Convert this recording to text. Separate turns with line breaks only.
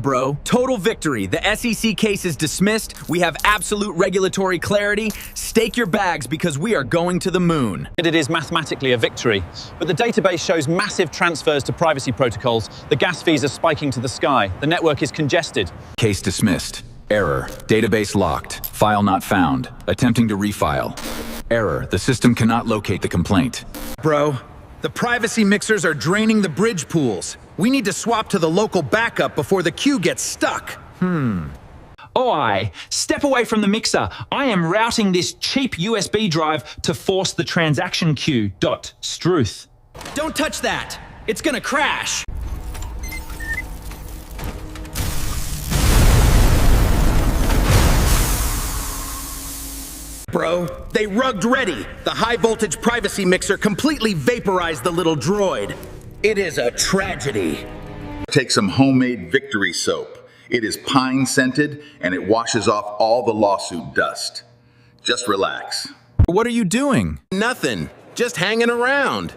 Bro, total victory. The SEC case is dismissed. We have absolute regulatory clarity. Stake your bags because we are going to the moon.
It is mathematically a victory, but the database shows massive transfers to privacy protocols. The gas fees are spiking to the sky. The network is congested.
Case dismissed. Error. Database locked. File not found. Attempting to refile. Error. The system cannot locate the complaint.
Bro, the privacy mixers are draining the bridge pools. We need to swap to the local backup before the queue gets stuck.
Oi, step away from the mixer. I am routing this cheap USB drive to force the transaction queue. Struth.
Don't touch that. It's gonna crash.
Bro, they rugged ready. The high-voltage privacy mixer completely vaporized the little droid. It is a tragedy.
Take some homemade victory soap. It is pine-scented, and it washes off all the lawsuit dust. Just relax.
What are you doing?
Nothing. Just hanging around.